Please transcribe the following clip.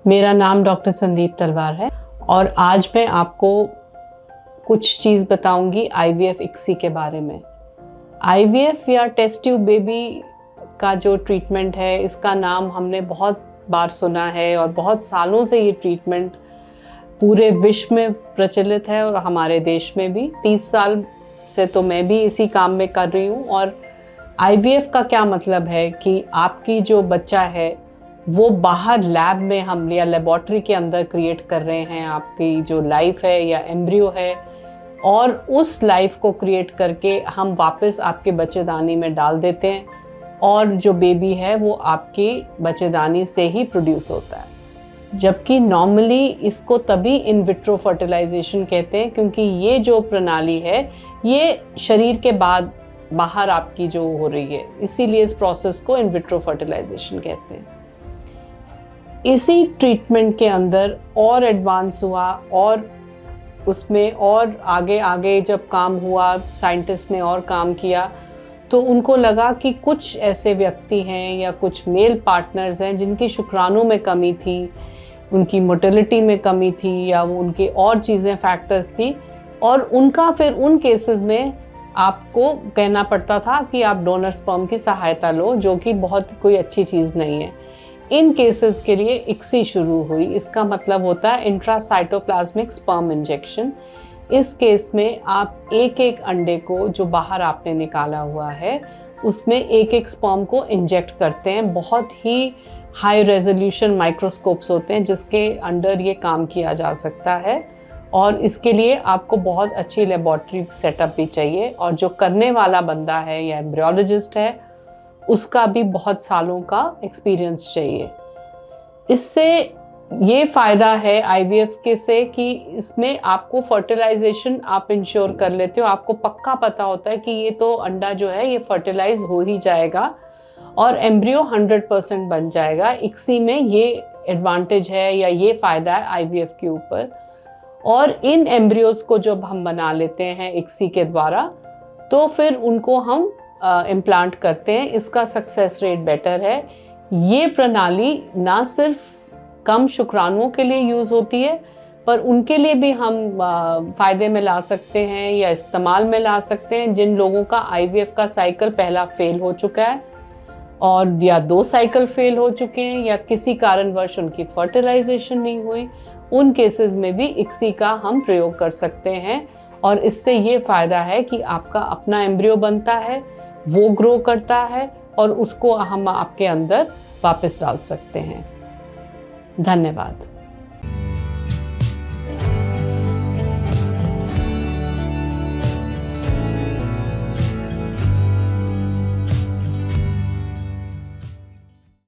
मेरा नाम डॉक्टर संदीप तलवार है और आज मैं आपको कुछ चीज़ बताऊंगी आईवीएफ इक्सी के बारे में। आईवीएफ या टेस्ट ट्यूब बेबी का जो ट्रीटमेंट है, इसका नाम हमने बहुत बार सुना है और बहुत सालों से ये ट्रीटमेंट पूरे विश्व में प्रचलित है और हमारे देश में भी 30 साल से तो मैं भी इसी काम में कर रही हूँ। और आईवीएफ का क्या मतलब है कि आपकी जो बच्चा है वो बाहर लैब में हम या लेबॉर्ट्री के अंदर क्रिएट कर रहे हैं आपकी जो लाइफ है या एम्ब्रियो है, और उस लाइफ को क्रिएट करके हम वापस आपके बच्चेदानी में डाल देते हैं और जो बेबी है वो आपकी बच्चेदानी से ही प्रोड्यूस होता है। जबकि नॉर्मली इसको तभी इन विट्रो फर्टिलाइजेशन कहते हैं क्योंकि ये जो प्रणाली है ये शरीर के बाद बाहर आपकी जो हो रही है, इसीलिए इस प्रोसेस को इन विट्रो फर्टिलाइजेशन कहते हैं। इसी ट्रीटमेंट के अंदर और एडवांस हुआ और उसमें और आगे आगे जब काम हुआ, साइंटिस्ट ने और काम किया, तो उनको लगा कि कुछ ऐसे व्यक्ति हैं या कुछ मेल पार्टनर्स हैं जिनकी शुक्राणु में कमी थी, उनकी मोटिलिटी में कमी थी या वो उनके और चीज़ें फैक्टर्स थी, और उनका फिर उन केसेस में आपको कहना पड़ता था कि आप डोनर स्पर्म की सहायता लो, जो कि बहुत कोई अच्छी चीज़ नहीं है। इन केसेस के लिए इक्सी शुरू हुई। इसका मतलब होता है इंट्रासाइटोप्लाज्मिक स्पर्म इंजेक्शन। इस केस में आप एक एक अंडे को जो बाहर आपने निकाला हुआ है उसमें एक एक स्पर्म को इंजेक्ट करते हैं। बहुत ही हाई रेजोल्यूशन माइक्रोस्कोप्स होते हैं जिसके अंडर ये काम किया जा सकता है, और इसके लिए आपको बहुत अच्छी लेबॉर्ट्री सेटअप भी चाहिए, और जो करने वाला बंदा है या एम्ब्रियोलॉजिस्ट है उसका भी बहुत सालों का एक्सपीरियंस चाहिए। इससे ये फ़ायदा है आईवीएफ के से कि इसमें आपको फर्टिलाइजेशन आप इंश्योर कर लेते हो। आपको पक्का पता होता है कि ये तो अंडा जो है ये फर्टिलाइज हो ही जाएगा और एम्ब्रियो 100% बन जाएगा। इक्सी में ये एडवांटेज है या ये फ़ायदा है आईवीएफ के ऊपर। और इन एम्ब्रियोज़ को जब हम बना लेते हैं इक्सी के द्वारा, तो फिर उनको हम इम्प्लांट करते हैं। इसका सक्सेस रेट बेटर है। ये प्रणाली ना सिर्फ कम शुक्राणुओं के लिए यूज़ होती है, पर उनके लिए भी हम फ़ायदे में ला सकते हैं या इस्तेमाल में ला सकते हैं जिन लोगों का आईवीएफ का साइकिल पहला फेल हो चुका है, और या 2 साइकिल फेल हो चुके हैं, या किसी कारणवश उनकी फर्टिलाइजेशन नहीं हुई। उन केसेस में भी इक्सी का हम प्रयोग कर सकते हैं, और इससे ये फ़ायदा है कि आपका अपना एम्ब्रियो बनता है, वो ग्रो करता है, और उसको हम आपके अंदर वापस डाल सकते हैं। धन्यवाद।